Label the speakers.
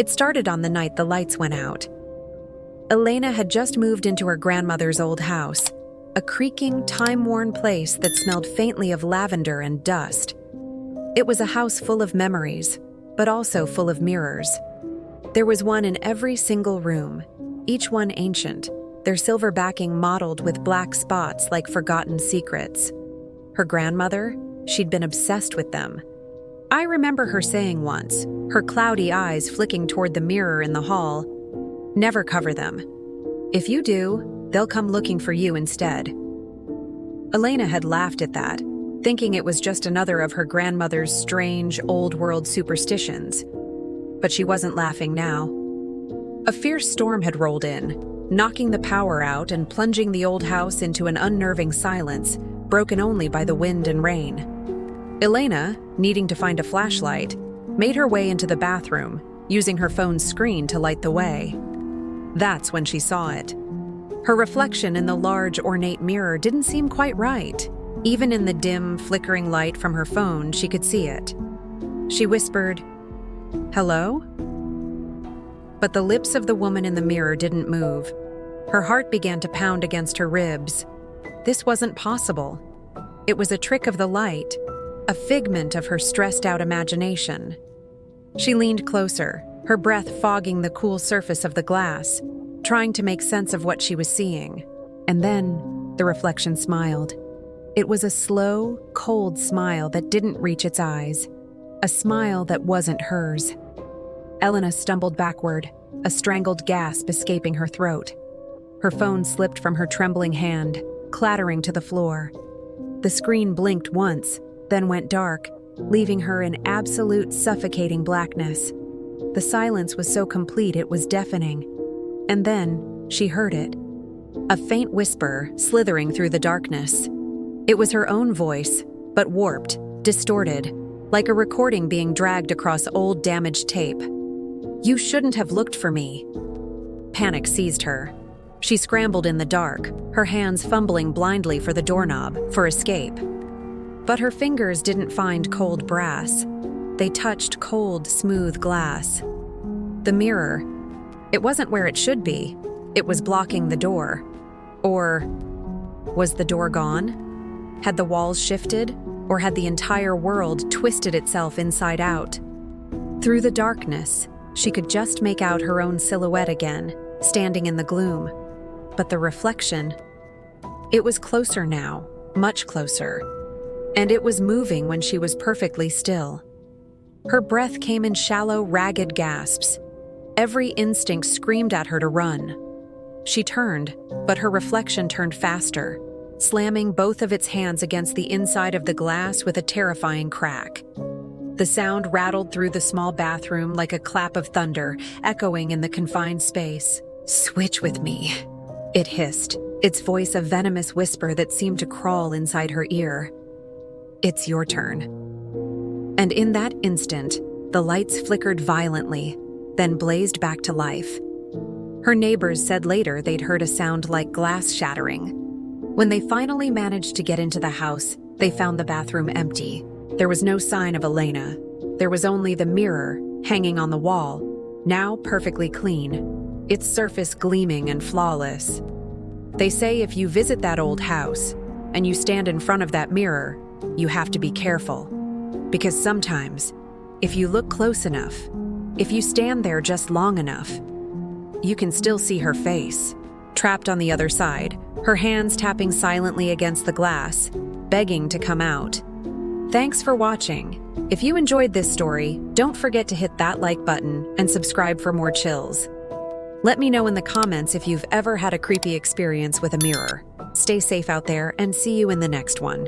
Speaker 1: It started on the night the lights went out. Elena had just moved into her grandmother's old house, a creaking, time-worn place that smelled faintly of lavender and dust. It was a house full of memories, but also full of mirrors. There was one in every single room, each one ancient, their silver backing mottled with black spots like forgotten secrets. Her grandmother, she'd been obsessed with them. I remember her saying once, her cloudy eyes flicking toward the mirror in the hall, "Never cover them. If you do, they'll come looking for you instead." Elena had laughed at that, thinking it was just another of her grandmother's strange, old-world superstitions. But she wasn't laughing now. A fierce storm had rolled in, knocking the power out and plunging the old house into an unnerving silence, broken only by the wind and rain. Elena, needing to find a flashlight, made her way into the bathroom, using her phone's screen to light the way. That's when she saw it. Her reflection in the large, ornate mirror didn't seem quite right. Even in the dim, flickering light from her phone, she could see it. She whispered, "Hello?" But the lips of the woman in the mirror didn't move. Her heart began to pound against her ribs. This wasn't possible. It was a trick of the light, a figment of her stressed-out imagination. She leaned closer, her breath fogging the cool surface of the glass, trying to make sense of what she was seeing. And then the reflection smiled. It was a slow, cold smile that didn't reach its eyes, a smile that wasn't hers. Elena stumbled backward, a strangled gasp escaping her throat. Her phone slipped from her trembling hand, clattering to the floor. The screen blinked once, then went dark, leaving her in absolute suffocating blackness. The silence was so complete it was deafening. And then she heard it. A faint whisper slithering through the darkness. It was her own voice, but warped, distorted, like a recording being dragged across old damaged tape. "You shouldn't have looked for me." Panic seized her. She scrambled in the dark, her hands fumbling blindly for the doorknob, for escape. But her fingers didn't find cold brass. They touched cold, smooth glass. The mirror, it wasn't where it should be. It was blocking the door. Or was the door gone? Had the walls shifted, or had the entire world twisted itself inside out? Through the darkness, she could just make out her own silhouette again, standing in the gloom. But the reflection, it was closer now, much closer. And it was moving when she was perfectly still. Her breath came in shallow, ragged gasps. Every instinct screamed at her to run. She turned, but her reflection turned faster, slamming both of its hands against the inside of the glass with a terrifying crack. The sound rattled through the small bathroom like a clap of thunder, echoing in the confined space. "Switch with me," it hissed, its voice a venomous whisper that seemed to crawl inside her ear. "It's your turn." And in that instant, the lights flickered violently, then blazed back to life. Her neighbors said later they'd heard a sound like glass shattering. When they finally managed to get into the house, they found the bathroom empty. There was no sign of Elena. There was only the mirror, hanging on the wall, now perfectly clean, its surface gleaming and flawless. They say if you visit that old house, and you stand in front of that mirror, you have to be careful. Because sometimes, if you look close enough, if you stand there just long enough, you can still see her face, trapped on the other side, her hands tapping silently against the glass, begging to come out. Thanks for watching. If you enjoyed this story, don't forget to hit that like button and subscribe for more chills. Let me know in the comments if you've ever had a creepy experience with a mirror. Stay safe out there and see you in the next one.